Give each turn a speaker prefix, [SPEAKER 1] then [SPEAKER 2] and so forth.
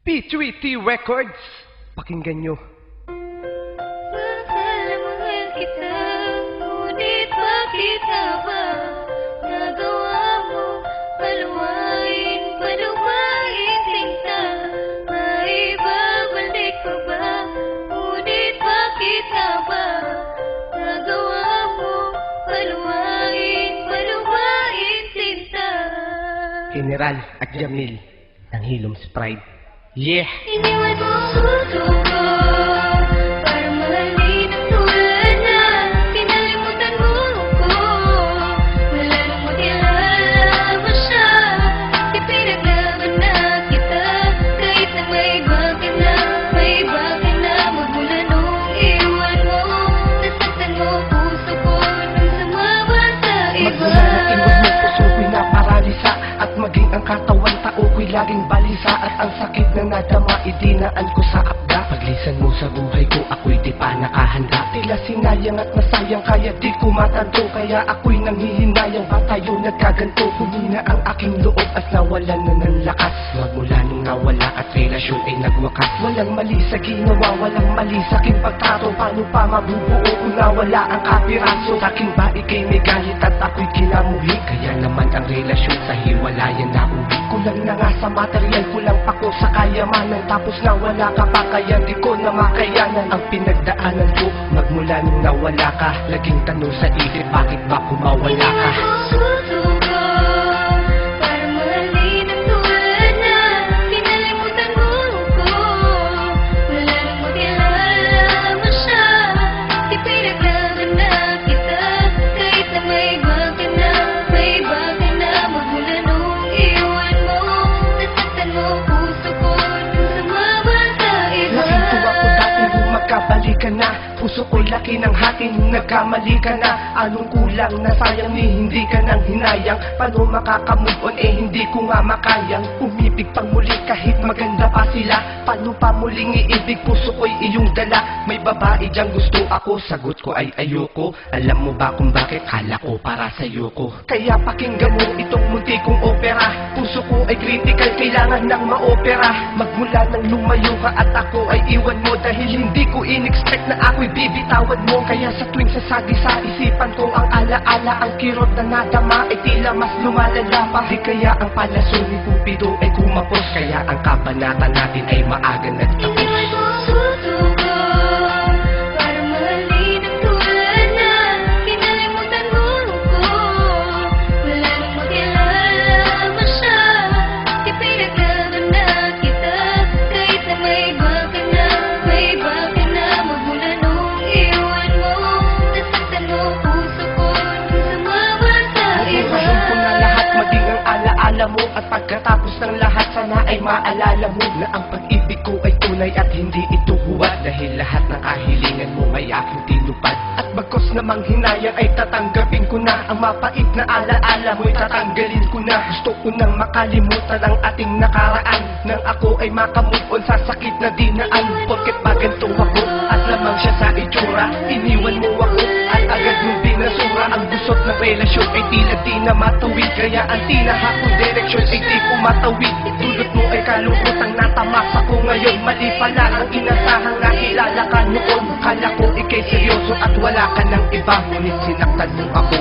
[SPEAKER 1] P3T Records. Pakinggan nyo.
[SPEAKER 2] Mahal kita, ngunit bakit nga ba nagawa mo paluwain sinta? Maibabalik ko ba? Ngunit bakit nga ba nagawa mo paluwain sinta?
[SPEAKER 1] General at Jamil ng Hilom's Pride. Yeah!
[SPEAKER 2] Iniwan mo ang puso ko para mahalin ang tulad na kinalimutan mo ko. Wala nang makilala mo siya, ipinaglaban na kita. Kahit na may iba ka na magmula nung iwan mo. Nasaktan mo puso ko nung sumama sa iba.
[SPEAKER 1] Magmula na iwan mo puso ko'y naparalisa, at maging ang katawan tao ko'y laging balisa. At ang sakit na nadama idinaan ko sa apda. Paglisan mo sa buhay ko ako'y di pa nakahanda. Tila sinayang at nasayang kaya di ko matanto. Kaya ako'y nanghihinayang pa tayo nagkaganto. Humina ang aking loob at nawalan na ng lakas. Magmula nung nawala at relasyon ay nagwakas. Walang mali sa ginawa, walang mali sa aking pagtrato. Paano pa mabubuo kung nawala ang kapiraso? Sa aking ba ikay may galit at ako'y kinamuhi? Kaya naman ang relasyon sa hiwalayan na uwi. Kulang na nga sa material, kulang pa ko sa kayamanan. Tapos nawala ka pa kaya di ko na makayanan ang pinagdaanan ko. Magmula nung nawala ka, laging tanong sa isip, bakit ba kumawala ka?
[SPEAKER 2] Puso ko para mahalin ang tulad na kinalimutan mo ko. Wala nang makilala mo siya, ipinaglaban na kita. Kahit na may iba ka na magmula nung iwan mo. Nasaktan mo puso ko nung sumama sa iba.
[SPEAKER 1] Laking tuwa ko dati nung magkabalikan na. Puso ko'y laki ng hati nung nagkamali ka na. Anong kulang na sayang ni hindi ka nang hinayang? Paano makakamove on hindi ko nga makayang umibig pang muli kahit maganda pa sila? Paano pa muling iibig? Puso ko'y iyong dala. May babae diyang gusto ako, sagot ko ay ayoko. Alam mo ba kung bakit? Kala ko para sa'yo ko. Kaya pakinggan mo itong munti kong opera. Puso ko ay critical, kailangan ng maopera. Magmula nang lumayo ka at ako ay iwan mo. Dahil hindi ko in-expect na ako'y bibitawan mo. Kaya sa tuwing sasagi sa isipan ko ang alaala, ang kirot na nadama ay tila mas lumalala pa. Di kaya ang palaso ni Cupido ay kumapos, kaya ang kabanata natin ay maaga nagtapos.
[SPEAKER 2] Iniwan mo ang puso ko para mahalin ang tulad na kinalimutan mo ko. Wala nang makilala mo siya, ipinaglaban na kita. Kahit na may iba ka na magmula nung iwan mo. Nasaktan mo puso ko nung sumama sa iba.
[SPEAKER 1] Bubuhayin ko na lahat, maging ang alaala mo. At pagkatapos ng lahat, sana ay maalala mo na ang pag-ibig ko ay tunay at hindi ito huwad. Dahil lahat ng kahilingan mo ay aking tinupad. At bagkos namang hinayang ay tatanggapin ko na. Ang mapait na alaala mo'y tatanggalin ko na. Gusto ko nang makalimutan ang ating nakaraan, nang ako ay makamove on sa sakit na dinaan. Porket ba ganito ako at lamang siya sa itsura? Iniwan mo ako at agad mong binasura. Ang gusot ng relasyon ay tila di na matuwid. Kaya ang tinahakong direksyon ay di ko matawid. Dulot mo ay kalungkotang natamasa ko ngayon. Mali pala ang inasahang nakilala ka noon. Kala ko ikay seryoso at wala ka ng iba, ngunit sinaktan mo ako.